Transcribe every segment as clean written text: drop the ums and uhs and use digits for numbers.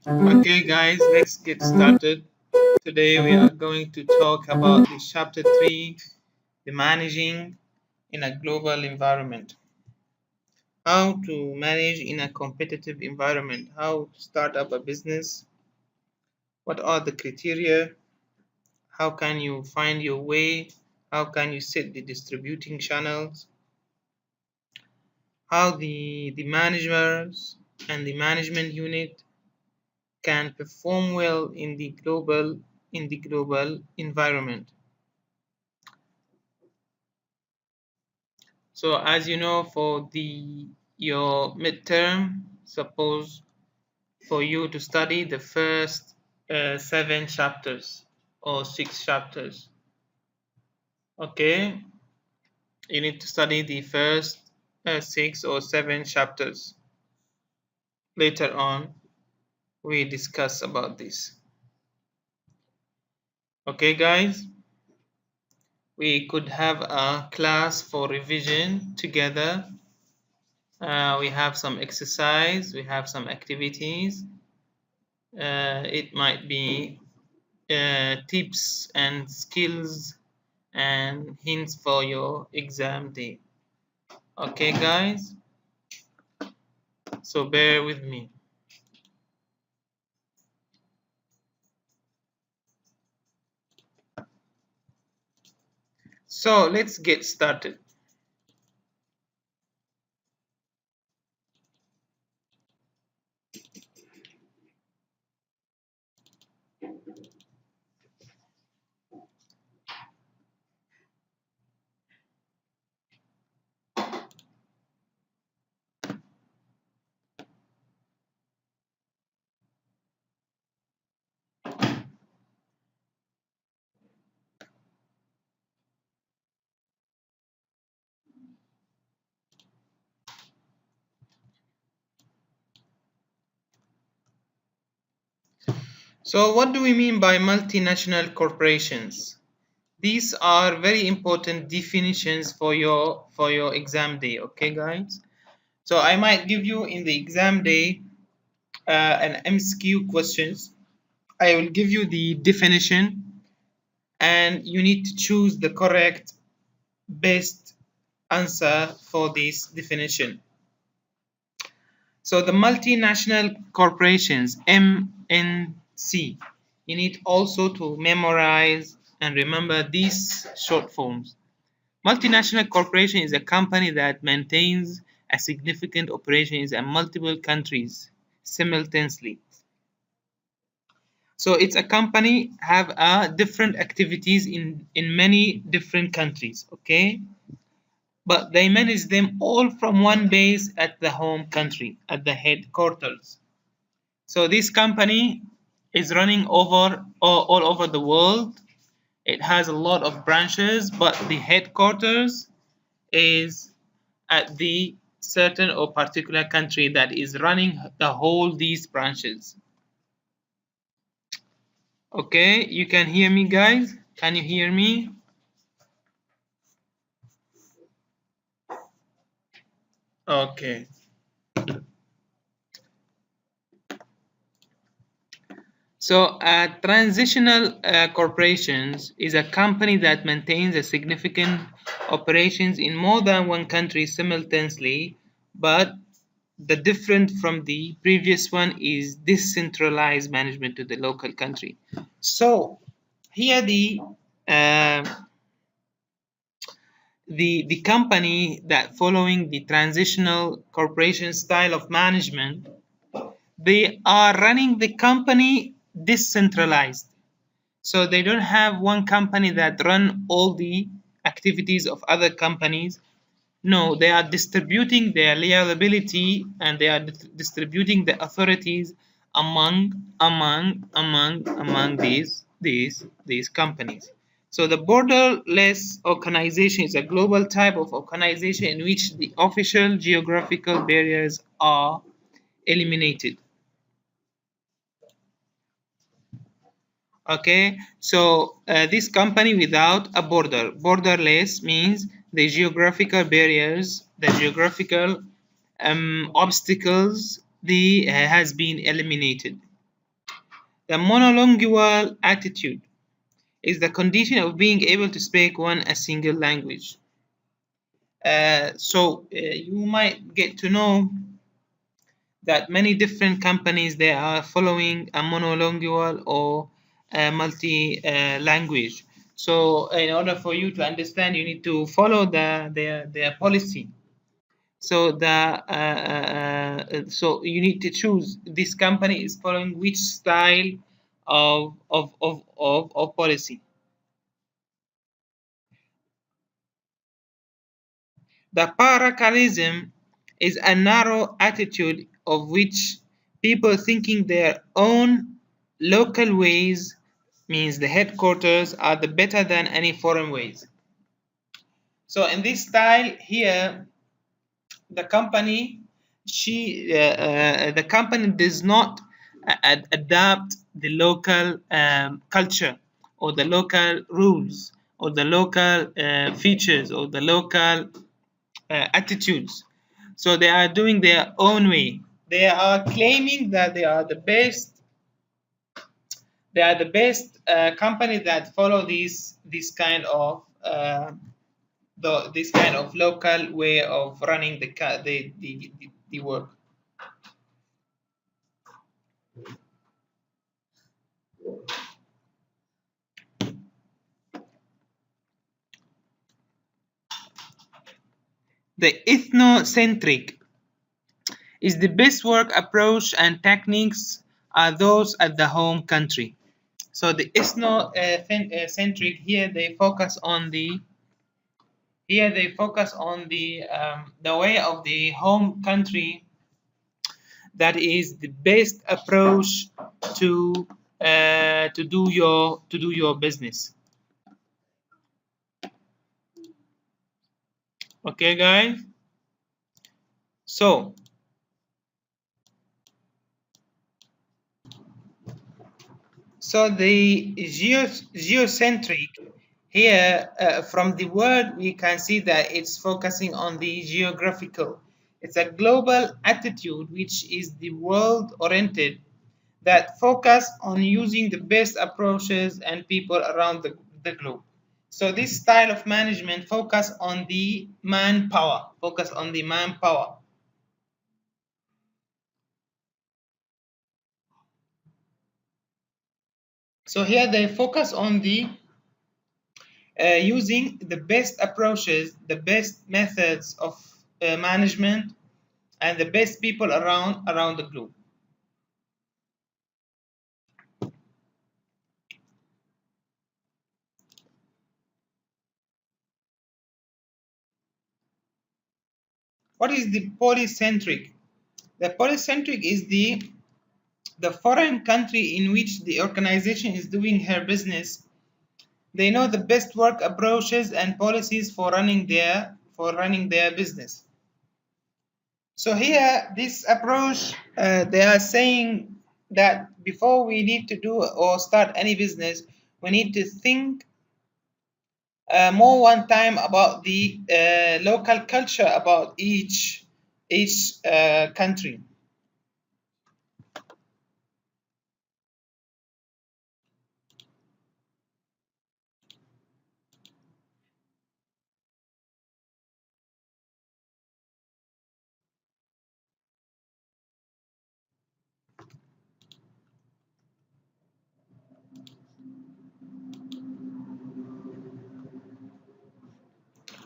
Okay, guys, let's get started. Today we are going to talk about the chapter 3, the managing in a global environment. How to manage in a competitive environment, how to start up a business, what are the criteria, how can you find your way, how can you set the distributing channels, how the managers and the management unit can perform well in the global environment. So as you know, for your midterm, suppose for you to study the first 7 chapters or 6 chapters. Okay, you need to study the first 6 or 7 chapters. Later on, we discuss about this. Okay, guys, we could have a class for revision together. We have some exercise, we have some activities. It might be tips and skills and hints for your exam day. Okay, guys, so bear with me. So let's get started. So what do we mean by multinational corporations? These are very important definitions for your exam day. Okay, guys, so I might give you in the exam day an MCQ questions. I will give you the definition and you need to choose the correct best answer for this definition. So the multinational corporations, MNC, you need also to memorize and remember these short forms. Multinational corporation is a company that maintains a significant operations in multiple countries simultaneously. So it's a company have different activities in many different countries, okay? But they manage them all from one base at the home country, at the headquarters. So this company is running all over the world. It has a lot of branches, but the headquarters is at the certain or particular country that is running the whole these branches. Okay, you can hear me, guys? Can you hear me? Okay. So, transitional corporations is a company that maintains a significant operations in more than one country simultaneously, but the different from the previous one is decentralized management to the local country. So, here uh, the company that following the transitional corporation style of management, they are running the company decentralized. So they don't have one company that run all the activities of other companies. No, they are distributing their liability and they are distributing the authorities among these companies. So the borderless organization is a global type of organization in which the official geographical barriers are eliminated. Okay, so this company without a borderless means the geographical barriers, the geographical obstacles, has been eliminated. The monolingual attitude is the condition of being able to speak a single language. You might get to know that many different companies they are following a monolingual or a multi language. So in order for you to understand, you need to follow their policy. So you need to choose this company is following which style of policy. The paracalism is a narrow attitude of which people thinking their own local ways means the headquarters are the better than any foreign ways. So in this style here, the company the company does not adapt the local culture or the local rules or the local features or the local attitudes. So they are doing their own way. They are claiming that they are the best. They are the best company that follow this kind of this kind of local way of running the work. The ethnocentric is the best work approach and techniques are those at the home country. So the ethnocentric here they focus on the way of the home country that is the best approach to to do your business. Okay, guys. So the geocentric here, from the word, we can see that it's focusing on the geographical. It's a global attitude which is the world oriented that focus on using the best approaches and people around the globe. So this style of management focus on the manpower. So here they focus on the using the best approaches, the best methods of management, and the best people around the globe. What is the polycentric? The polycentric is the foreign country in which the organization is doing her business. They know the best work approaches and policies for running their business. So here, this approach, they are saying that before we need to do or start any business, we need to think more one time about the local culture about each country.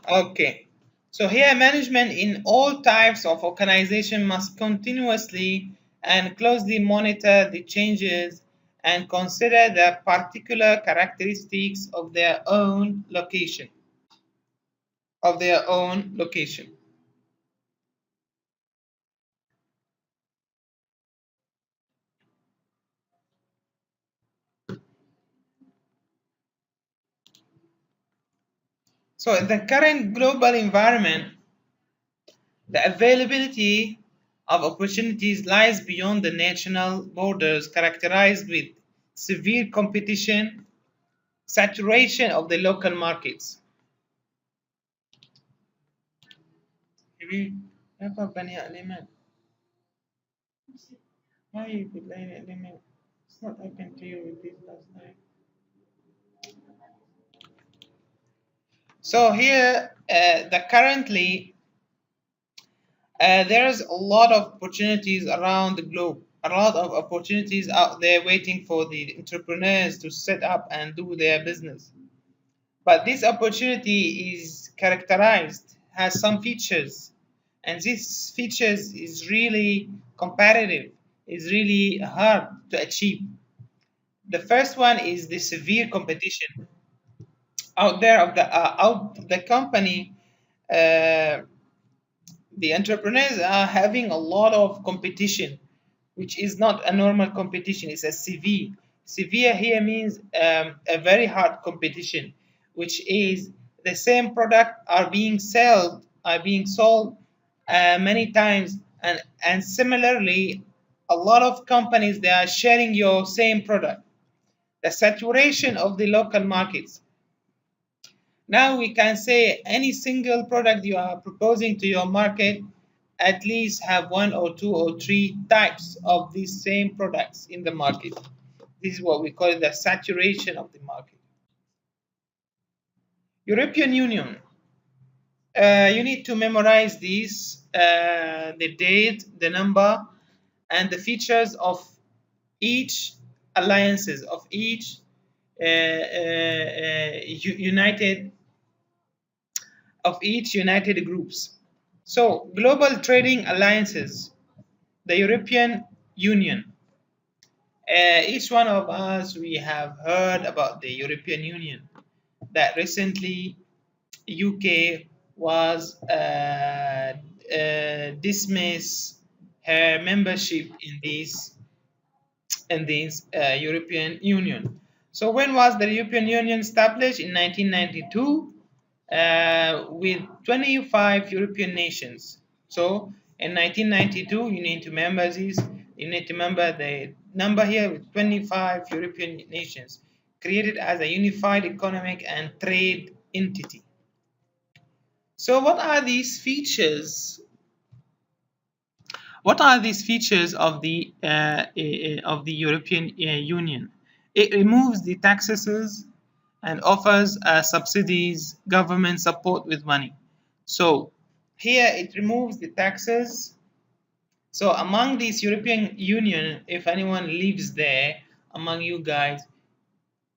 Okay. So here, management in all types of organization must continuously and closely monitor the changes and consider the particular characteristics of their own location. So in the current global environment, the availability of opportunities lies beyond the national borders, characterized with severe competition, saturation of the local markets. It's not open to you with this last time. So here, currently, there's a lot of opportunities around the globe. A lot of opportunities out there waiting for the entrepreneurs to set up and do their business. But this opportunity is characterized, has some features, and these features is really competitive, is really hard to achieve. The first one is the severe competition out there of the company. Uh, the entrepreneurs are having a lot of competition, which is not a normal competition, it's a severe. Severe here means a very hard competition, which is the same product are being sold many times, and similarly, a lot of companies they are sharing your same product. The saturation of the local markets. Now we can say any single product you are proposing to your market at least have one or two or three types of these same products in the market. This is what we call the saturation of the market. European Union. You need to memorize these, the date, the number, and the features of each alliances, of each united groups. So, global trading alliances, the European Union. Each one of us, we have heard about the European Union. That recently, UK was dismissed her membership in this European Union. So when was the European Union established? In 1992, with 25 European nations. So in 1992, you need to remember this. You need to remember the number here with 25 European nations, created as a unified economic and trade entity. So what are these features? What are these features of the European Union? It removes the taxes and offers subsidies, government support with money. So here it removes the taxes. So among these European Union, if anyone lives there among you guys,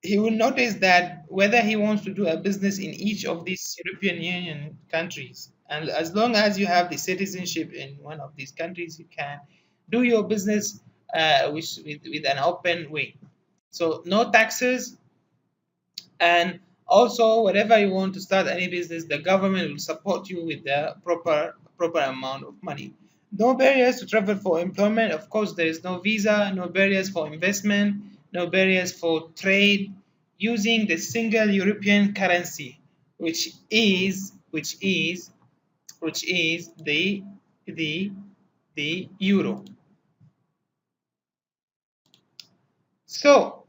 he will notice that whether he wants to do a business in each of these European Union countries, and as long as you have the citizenship in one of these countries, you can do your business with an open way. So no taxes, and also whenever you want to start any business, the government will support you with the proper amount of money. No barriers to travel for employment. Of course, there is no visa, no barriers for investment, no barriers for trade, using the single European currency, which is the euro. So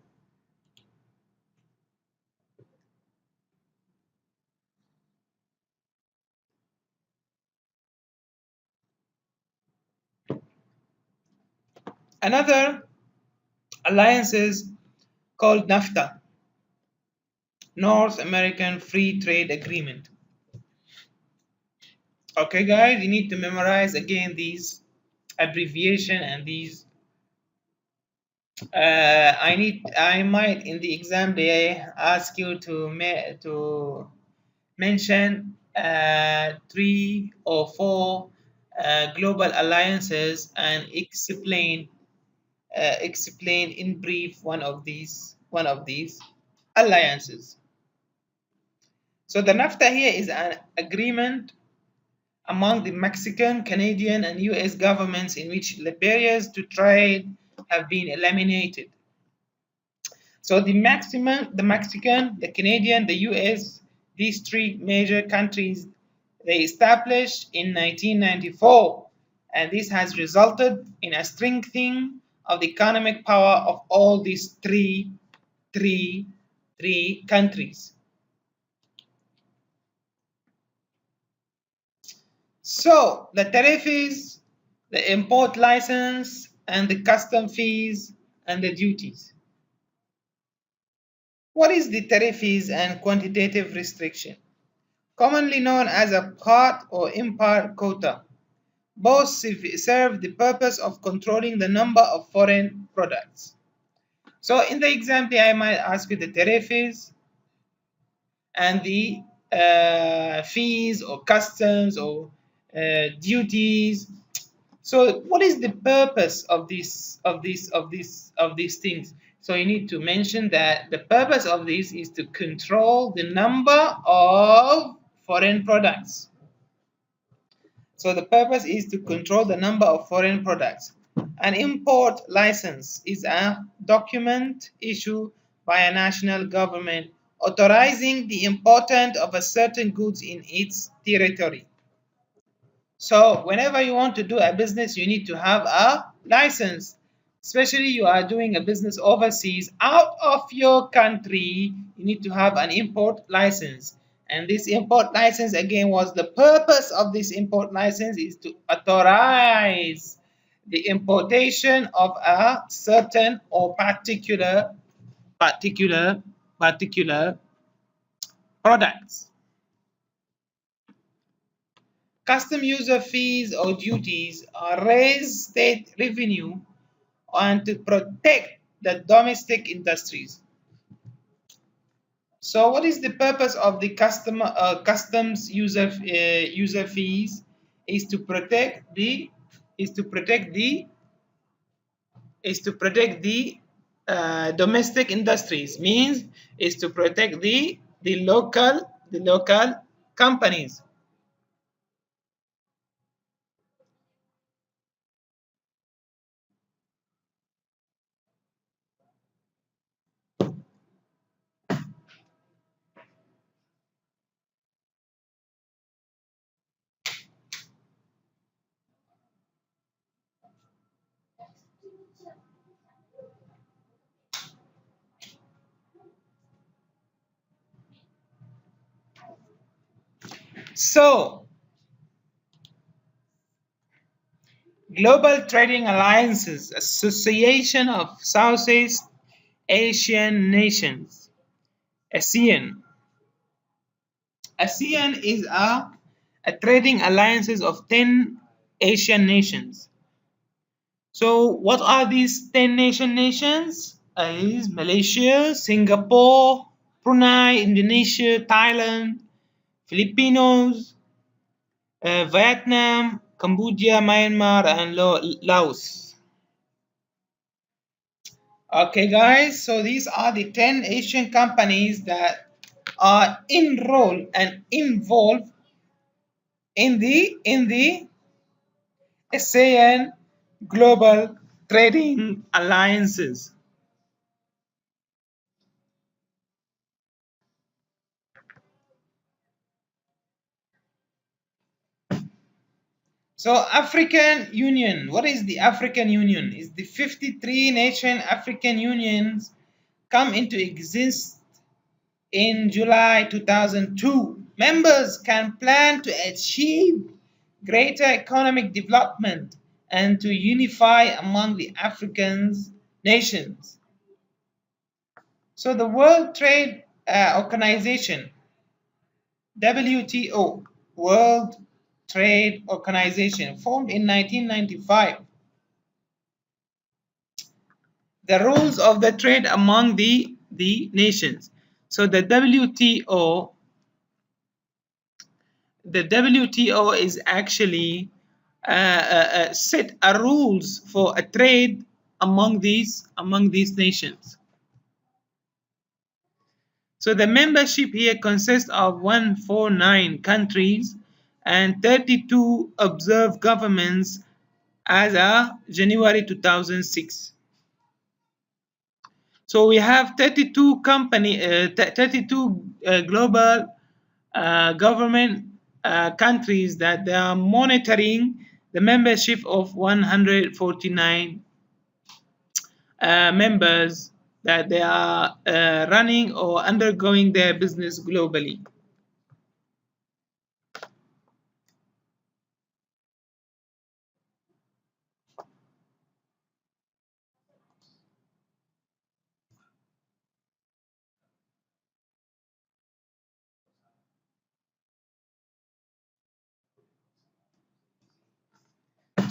another alliance is called NAFTA, North American Free Trade Agreement. Okay, guys, you need to memorize again these abbreviation and these. I might in the exam day ask you to mention 3 or 4 global alliances and explain in brief one of these alliances. So the NAFTA here is an agreement among the Mexican, Canadian, and US governments in which the barriers to trade have been eliminated. So the Mexican, the Canadian, the US, these 3 major countries, they established in 1994, and this has resulted in a strengthening of the economic power of all these three countries. So the tariff fees, the import license, and the custom fees and the duties. What is the tariffs and quantitative restriction? Commonly known as a part or import quota. Both serve the purpose of controlling the number of foreign products. So in the example, I might ask you the tariffs and the fees or customs or duties. So what is the purpose of these things? So you need to mention that the purpose of this is to control the number of foreign products. So the purpose is to control the number of foreign products. An import license is a document issued by a national government authorizing the import of a certain goods in its territory. So whenever you want to do a business, you need to have a license. Especially you are doing a business overseas out of your country, you need to have an import license. And this import license again was the purpose of this import license is to authorize the importation of a certain or particular products. Custom user fees or duties raise state revenue and to protect the domestic industries. So, what is the purpose of the customs user fees? Is to protect the is to protect the is to protect the domestic industries. Means is to protect the local companies. So, Global Trading Alliances, Association of Southeast Asian Nations, ASEAN. ASEAN is a trading alliances of 10 Asian nations. So what are these 10 nations? Is Malaysia, Singapore, Brunei, Indonesia, Thailand, Filipinos, Vietnam, Cambodia, Myanmar, and Laos. Okay, guys, so these are the 10 Asian companies that are enrolled and involved in the ASEAN Global Trading Alliances. So African Union, what is the African Union? Is the 53 nation African unions come into existence in July 2002. Members can plan to achieve greater economic development and to unify among the African nations. So the World Trade Organization, WTO, World Trade Organization, formed in 1995. The rules of the trade among the nations. So the WTO is actually set a rules for a trade among these nations. So the membership here consists of 149 countries and 32 observed governments as of January 2006. So we have 32 global government countries that they are monitoring the membership of 149 members that they are running or undergoing their business globally.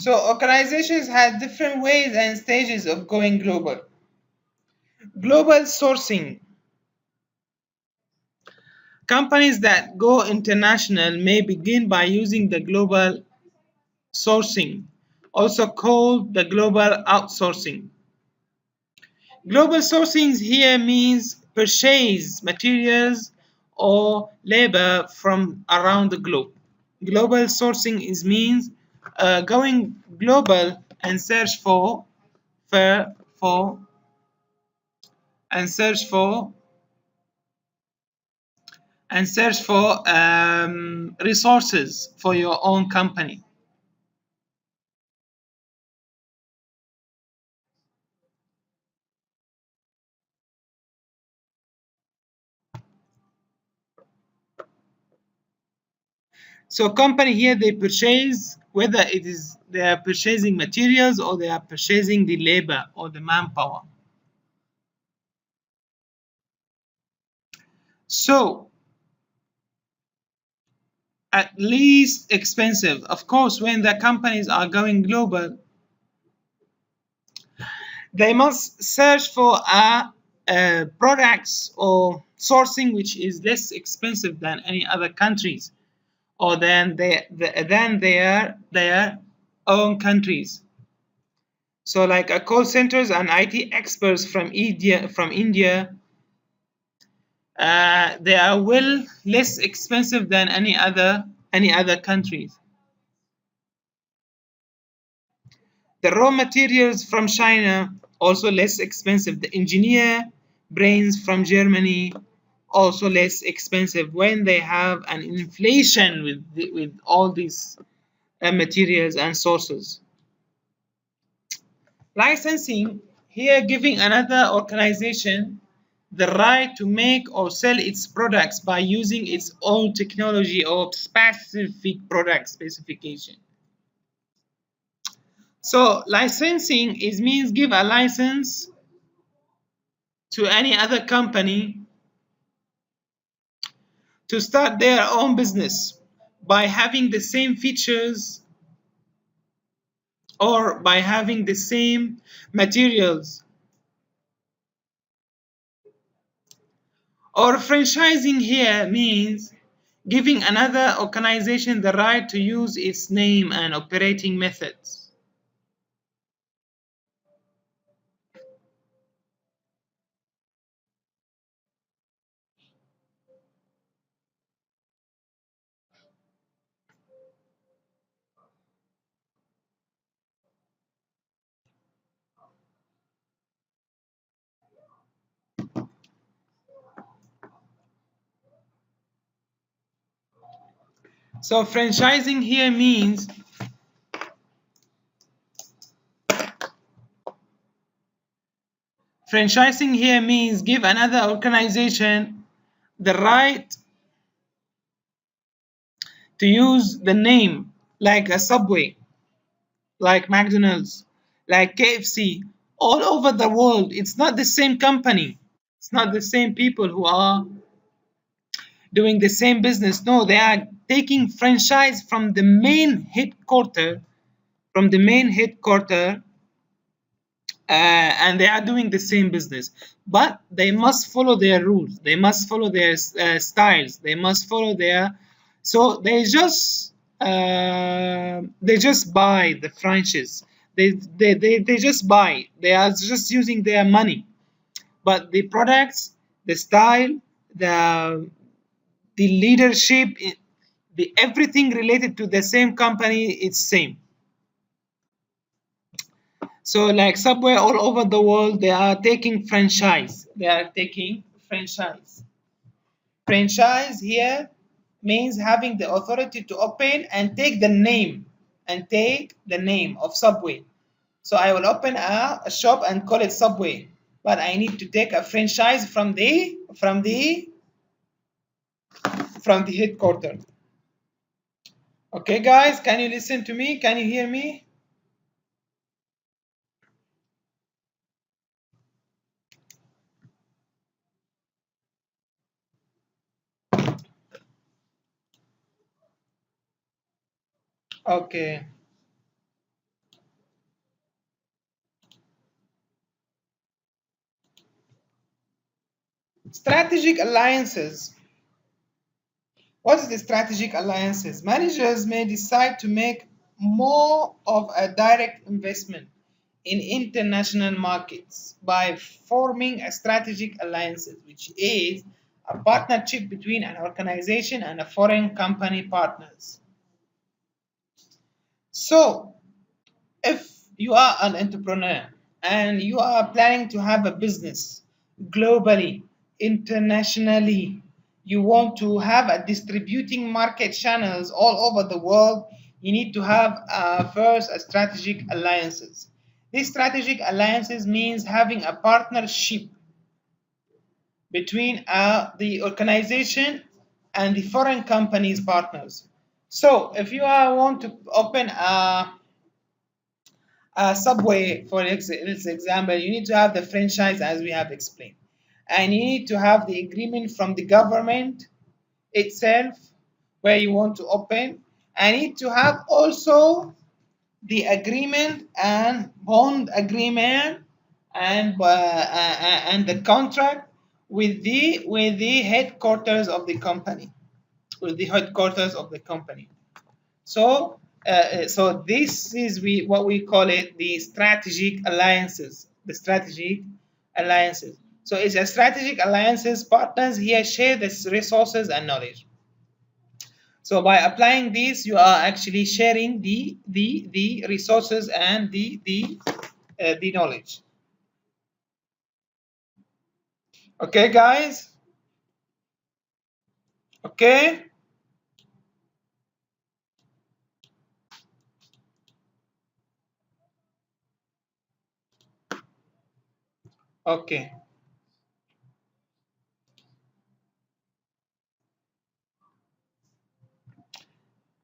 So organizations have different ways and stages of going global. Global sourcing. Companies that go international may begin by using the global sourcing, also called the global outsourcing. Global sourcing here means purchase materials or labor from around the globe. Global sourcing is means going global and for, for search for resources for your own company. So company here, they purchase, whether it is they are purchasing materials or they are purchasing the labor or the manpower. So at least expensive. Of course, when the companies are going global, they must search for products or sourcing which is less expensive than any other countries or than their own countries. So like call centers and IT experts from India, they are well less expensive than any other countries. The raw materials from China also less expensive. The engineer brains from Germany also less expensive when they have an inflation with all these materials and sources. Licensing here giving another organization the right to make or sell its products by using its own technology or specific product specification. So licensing is means give a license to any other company to start their own business by having the same features or by having the same materials. Or franchising here means giving another organization the right to use its name and operating methods. So franchising here means give another organization the right to use the name, like a Subway, like McDonald's, like KFC, all over the world. It's not the same company. It's not the same people who are doing the same business. No, they are taking franchise from the main headquarter, and they are doing the same business. But they must follow their rules. They must follow their styles. They must follow their. So they just buy the franchise. They just buy. They are just using their money. But the products, the style, the leadership, the everything related to the same company, it's same. So like Subway all over the world, they are taking franchise. Franchise here means having the authority to open and take the name of Subway. So I will open a shop and call it Subway, but I need to take a franchise from the headquarters. Okay, guys, can you listen to me? Can you hear me? Okay. Strategic alliances. What is the strategic alliances? Managers may decide to make more of a direct investment in international markets by forming a strategic alliances, which is a partnership between an organization and a foreign company partners. So, if you are an entrepreneur and you are planning to have a business globally, internationally, you want to have a distributing market channels all over the world, you need to have first a strategic alliances. These strategic alliances means having a partnership between the organization and the foreign companies partners. So if you want to open a subway, for example, you need to have the franchise as we have explained. And you need to have the agreement from the government itself where you want to open. I need to have also the agreement and bond agreement and the contract with the headquarters of the company, with the headquarters of the company. So this is what we call it the strategic alliances. The strategic alliances. So it's a strategic alliances. Partners here share the resources and knowledge. So by applying this, you are actually sharing the resources and the knowledge. Okay, guys. Okay. Okay.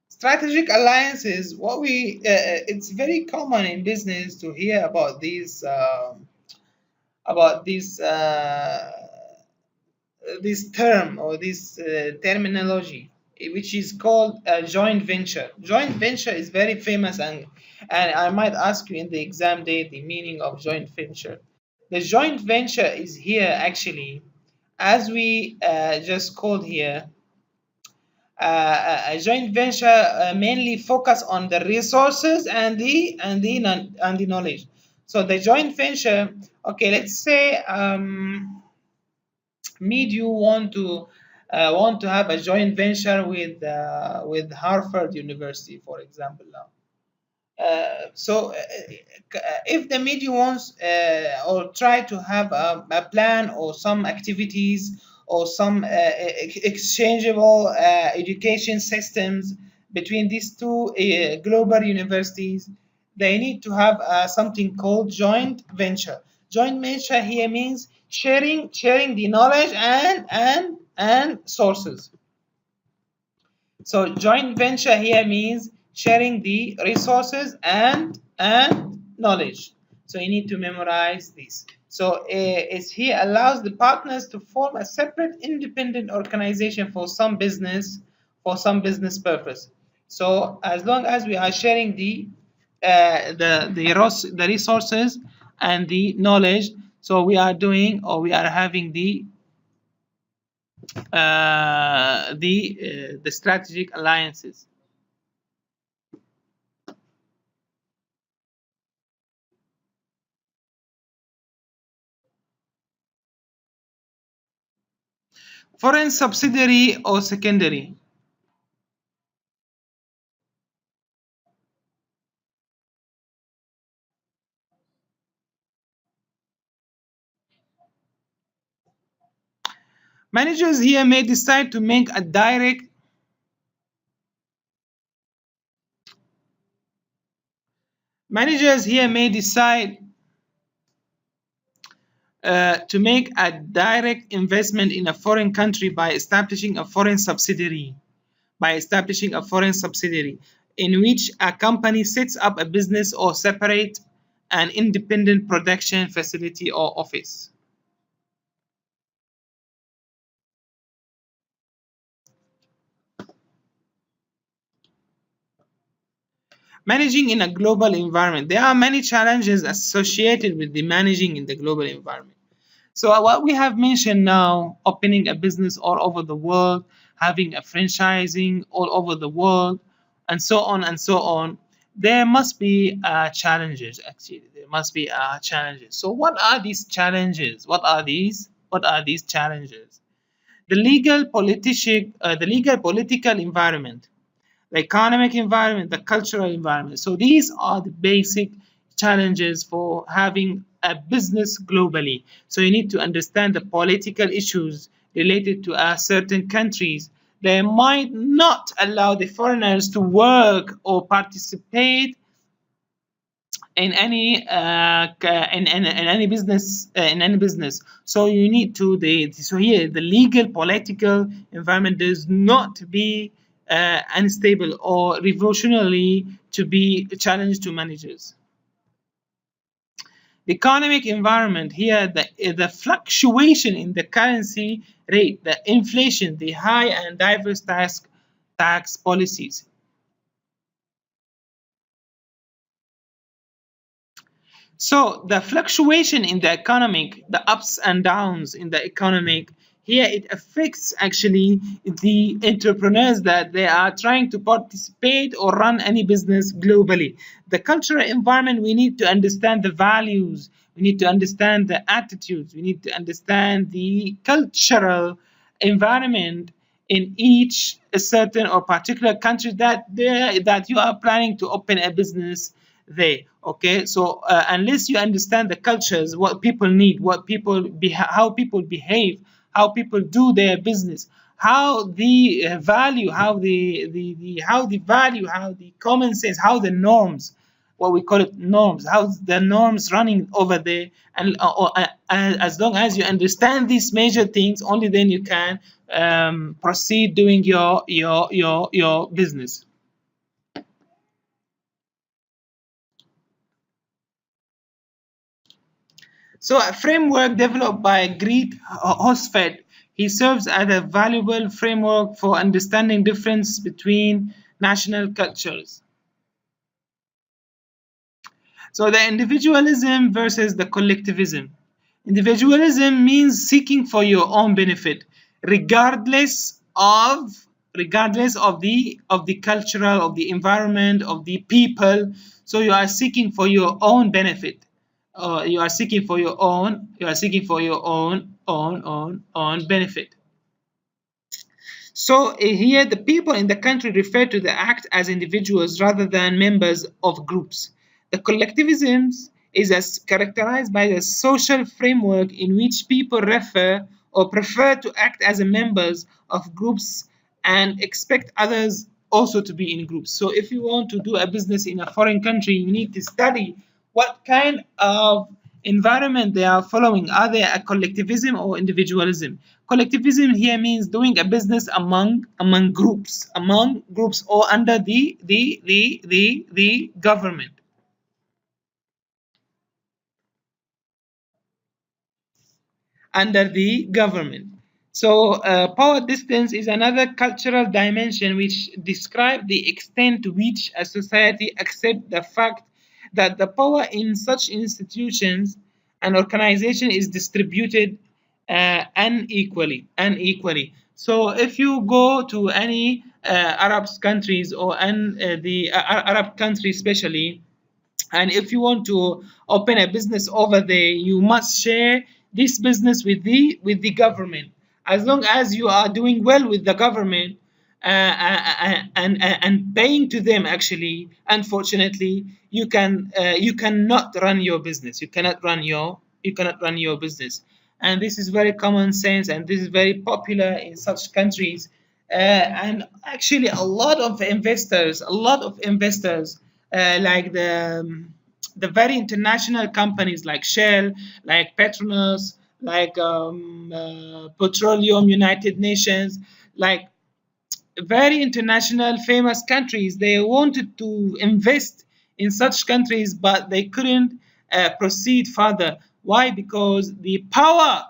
Strategic alliances. What we it's very common in business to hear about these. About this term or this terminology, which is called a joint venture. Joint venture is very famous, and I might ask you in the exam day the meaning of joint venture. The joint venture is here actually, as we just called here, a joint venture mainly focus on the resources and the knowledge. So the joint venture, okay, let's say mid you want to have a joint venture with Harvard University, for example. Now, if the media wants or try to have a plan or some activities or some exchangeable education systems between these two global universities, they need to have something called joint venture. Joint venture here means sharing the knowledge and sources. So joint venture here means sharing the resources and knowledge. So you need to memorize this. So it's here allows the partners to form a separate independent organization for some business purpose. So as long as we are sharing the resources and the knowledge, so we are doing or we are having the strategic alliances. Foreign subsidiary or secondary. Managers here may decide to make a direct Managers here may decide to make a direct investment in a foreign country by establishing a foreign subsidiary. In which a company sets up a business or separate an independent production facility or office. Managing in a global environment. There are many challenges associated with the managing in the global environment. So what we have mentioned now, opening a business all over the world, having a franchising all over the world, and so on and so on, there must be challenges. Actually, there must be challenges. So what are these challenges? What are these challenges? The legal political environment, the economic environment, the cultural environment. So these are the basic challenges for having a business globally. So you need to understand the political issues related to certain countries. They might not allow the foreigners to work or participate in any business. So you need to so here the legal political environment does not be unstable or revolutionary to be challenged to managers. The economic environment here, the fluctuation in the currency rate, the inflation, the high and diverse tax policies. So the fluctuation in the economic, the ups and downs in the economic, here it affects actually the entrepreneurs that they are trying to participate or run any business globally. The cultural environment, we need to understand the values, we need to understand the attitudes, we need to understand the cultural environment in each certain or particular country that you are planning to open a business there. Okay, so unless you understand the cultures, what people need, how people behave, how people do their business, how the value, how the common sense, how the norms, what we call it norms, how the norms running over there, and as long as you understand these major things, only then you can proceed doing your business. So a framework developed by Greek Hosfeld, he serves as a valuable framework for understanding difference between national cultures. So the individualism versus the collectivism. Individualism means seeking for your own benefit, regardless of the cultural, of the environment, of the people. So you are seeking for your own benefit. You are seeking for your own benefit. So here the people in the country refer to the act as individuals rather than members of groups. The collectivism is characterized by the social framework in which people refer or prefer to act as members of groups and expect others also to be in groups. So if you want to do a business in a foreign country, you need to study what kind of environment they are following. Are they a collectivism or individualism? Collectivism here means doing a business among groups, or under the government. Under the government. So power distance is another cultural dimension which describes the extent to which a society accepts the fact that the power in such institutions and organization is distributed unequally. So if you go to any Arab countries or the Arab countries especially, and if you want to open a business over there, you must share this business with the government. As long as you are doing well with the government and paying to them, actually, unfortunately, you cannot run your business. You cannot run your business, and this is very common sense, and this is very popular in such countries. And actually, a lot of investors, like the very international companies like Shell, like Petronas, like Petroleum United Nations, like very international famous countries, they wanted to invest in such countries, but they couldn't proceed further. Why? Because the power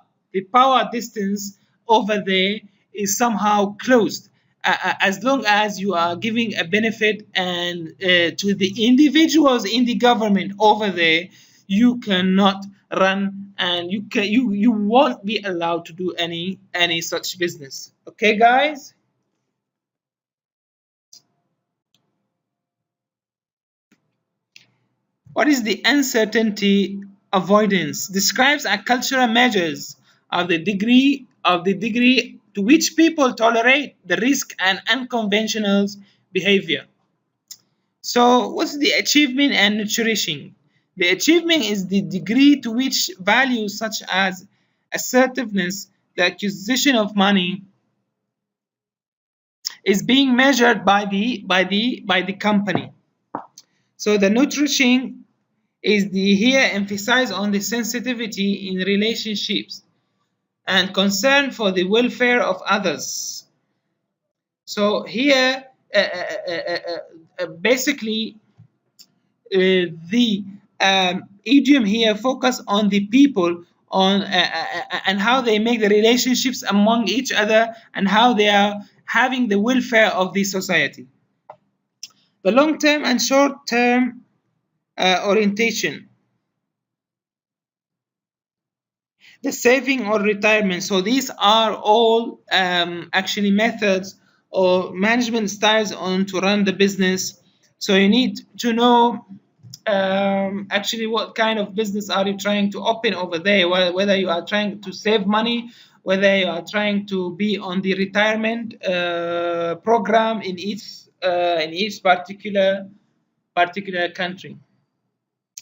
distance over there is somehow closed. As long as you are giving a benefit and to the individuals in the government over there, you cannot run, and you won't be allowed to do any such business. Okay, guys. What is the uncertainty avoidance? Describes a cultural measures of the degree to which people tolerate the risk and unconventional behavior. So, what's the achievement and nurturing? The achievement is the degree to which values such as assertiveness, the acquisition of money, is being measured by the company. So the nurturing is the here emphasize on the sensitivity in relationships and concern for the welfare of others. So here, basically, the idiom here focus on the people on and how they make the relationships among each other and how they are having the welfare of the society. The long-term and short-term orientation, the saving or retirement. So these are all actually methods or management styles on to run the business. So you need to know actually what kind of business are you trying to open over there, whether you are trying to save money, whether you are trying to be on the retirement program in each particular country.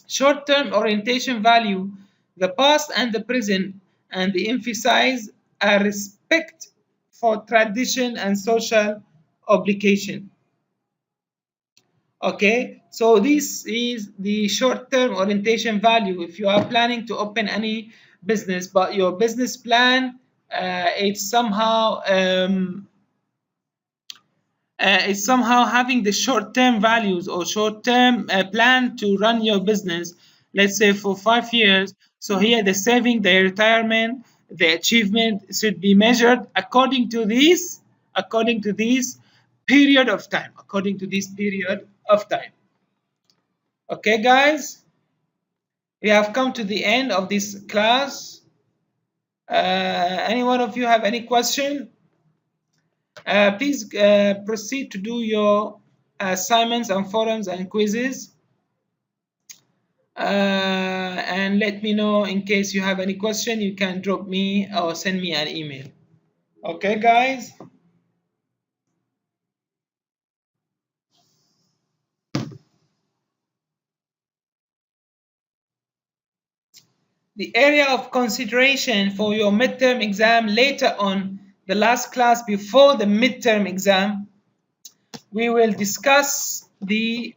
Short-term orientation value the past and the present, and the emphasize a respect for tradition and social obligation. Okay, so this is the short-term orientation value. If you are planning to open any business, but your business plan is somehow having the short-term values or short-term plan to run your business, let's say for 5 years. So here the saving, the retirement, the achievement should be measured according to this period of time, Okay, guys, we have come to the end of this class. Any one of you have any question? Please proceed to do your assignments and forums and quizzes. And let me know in case you have any question. You can drop me or send me an email. Okay, guys? The area of consideration for your midterm exam later on, the last class before the midterm exam, we will discuss the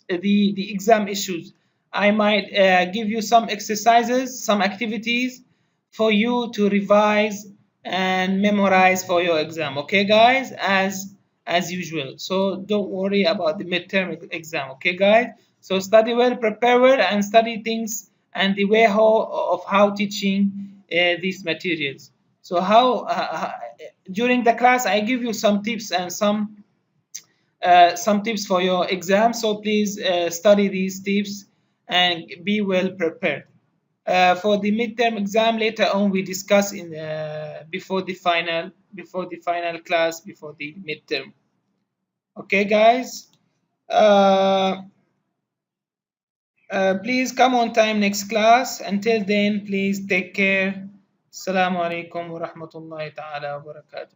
exam issues. I might give you some exercises, some activities for you to revise and memorize for your exam. Okay, guys, as usual. So don't worry about the midterm exam. Okay, guys. So study well, prepare well, and study things and the way of how teaching these materials. So during the class I give you some tips and some tips for your exam. So please study these tips and be well prepared. For the midterm exam later on, we discuss in before the final class, before the midterm. Okay, guys. Please come on time next class. Until then, please take care. Assalamu alaikum wa rahmatullahi ta'ala wa barakatuh.